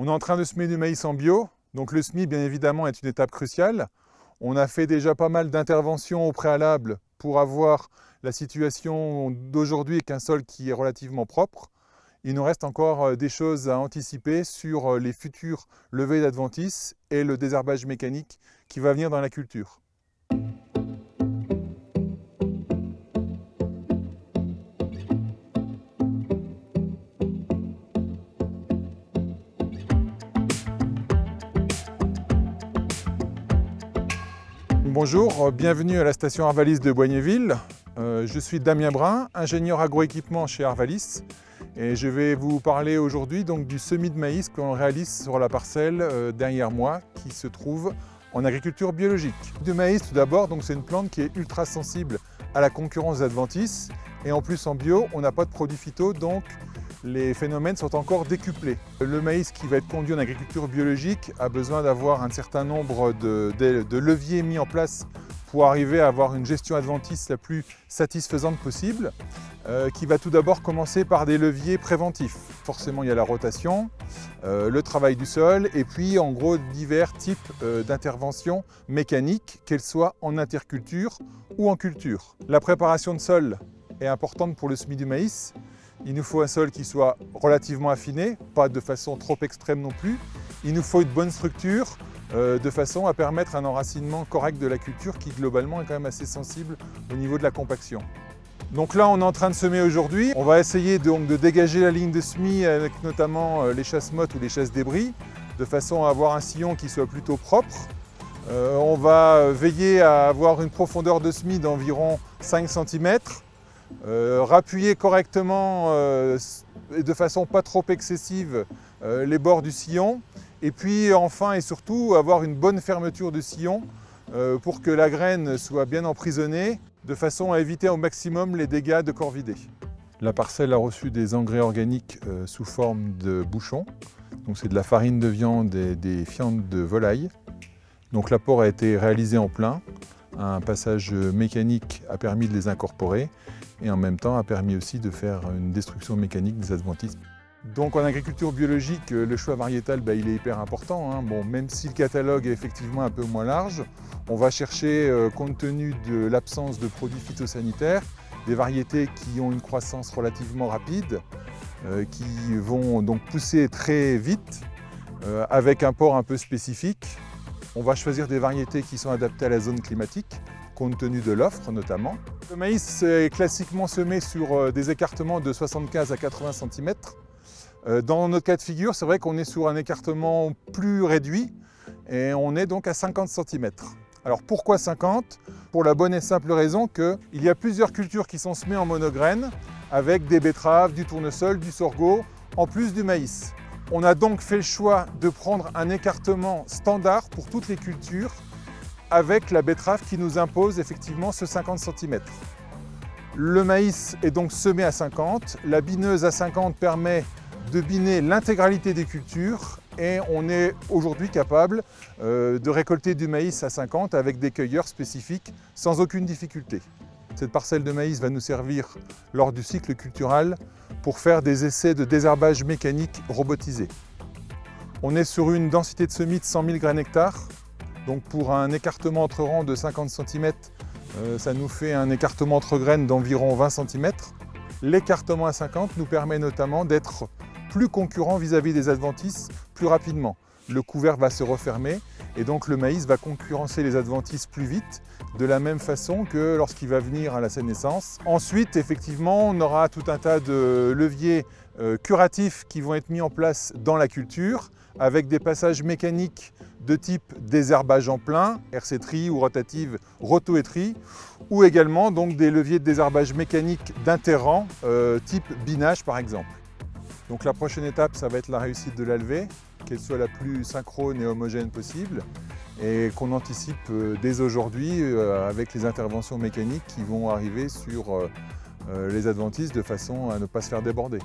On est en train de semer du maïs en bio, donc le semis bien évidemment est une étape cruciale. On a fait déjà pas mal d'interventions au préalable pour avoir la situation d'aujourd'hui avec un sol qui est relativement propre. Il nous reste encore des choses à anticiper sur les futures levées d'adventices et le désherbage mécanique qui va venir dans la culture. Bonjour, bienvenue à la station Arvalis de Boignéville. Je suis Damien Brun, ingénieur agroéquipement chez Arvalis et je vais vous parler aujourd'hui du semis de maïs qu'on réalise sur la parcelle derrière moi qui se trouve en agriculture biologique. Le maïs tout d'abord, c'est une plante qui est ultra sensible à la concurrence adventice et en plus en bio on n'a pas de produits phyto, donc les phénomènes sont encore décuplés. Le maïs qui va être conduit en agriculture biologique a besoin d'avoir un certain nombre de leviers mis en place pour arriver à avoir une gestion adventice la plus satisfaisante possible, qui va tout d'abord commencer par des leviers préventifs. Forcément, il y a la rotation, le travail du sol et puis en gros divers types d'interventions mécaniques, qu'elles soient en interculture ou en culture. La préparation de sol est importante pour le semis du maïs. Il nous faut un sol qui soit relativement affiné, pas de façon trop extrême non plus. Il nous faut une bonne structure de façon à permettre un enracinement correct de la culture qui globalement est quand même assez sensible au niveau de la compaction. Donc là on est en train de semer aujourd'hui. On va essayer de dégager la ligne de semis avec notamment les chasses-mottes ou les chasses-débris de façon à avoir un sillon qui soit plutôt propre. On va veiller à avoir une profondeur de semis d'environ 5 cm. Rappuyer correctement et de façon pas trop excessive les bords du sillon et puis enfin et surtout avoir une bonne fermeture du sillon pour que la graine soit bien emprisonnée de façon à éviter au maximum les dégâts de corvidés. La parcelle a reçu des engrais organiques sous forme de bouchons, donc c'est de la farine de viande et des fientes de volaille. Donc l'apport a été réalisé en plein. Un passage mécanique a permis de les incorporer et en même temps a permis aussi de faire une destruction mécanique des adventices. Donc en agriculture biologique, le choix variétal il est hyper important. Même si le catalogue est effectivement un peu moins large, on va chercher, compte tenu de l'absence de produits phytosanitaires, des variétés qui ont une croissance relativement rapide, qui vont donc pousser très vite, avec un port un peu spécifique. On va choisir des variétés qui sont adaptées à la zone climatique, compte tenu de l'offre notamment. Le maïs est classiquement semé sur des écartements de 75 à 80 cm. Dans notre cas de figure, c'est vrai qu'on est sur un écartement plus réduit et on est donc à 50 cm. Alors pourquoi 50? Pour la bonne et simple raison qu'il y a plusieurs cultures qui sont semées en monograines avec des betteraves, du tournesol, du sorgho, en plus du maïs. On a donc fait le choix de prendre un écartement standard pour toutes les cultures avec la betterave qui nous impose effectivement ce 50 cm. Le maïs est donc semé à 50, la bineuse à 50 permet de biner l'intégralité des cultures et on est aujourd'hui capable de récolter du maïs à 50 avec des cueilleurs spécifiques sans aucune difficulté. Cette parcelle de maïs va nous servir lors du cycle cultural pour faire des essais de désherbage mécanique robotisé. On est sur une densité de semis de 100 000 graines hectares. Donc pour un écartement entre rangs de 50 cm, ça nous fait un écartement entre graines d'environ 20 cm. L'écartement à 50 nous permet notamment d'être plus concurrent vis-à-vis des adventices plus rapidement. Le couvert va se refermer et donc le maïs va concurrencer les adventices plus vite, de la même façon que lorsqu'il va venir à sa naissance. Ensuite, effectivement, on aura tout un tas de leviers curatifs qui vont être mis en place dans la culture, avec des passages mécaniques de type désherbage en plein, RC-tri ou rotative roto-et-tri, ou également des leviers de désherbage mécanique d'interrang, type binage par exemple. Donc la prochaine étape, ça va être la réussite de la levée, qu'elle soit la plus synchrone et homogène possible, et qu'on anticipe dès aujourd'hui avec les interventions mécaniques qui vont arriver sur les adventices de façon à ne pas se faire déborder.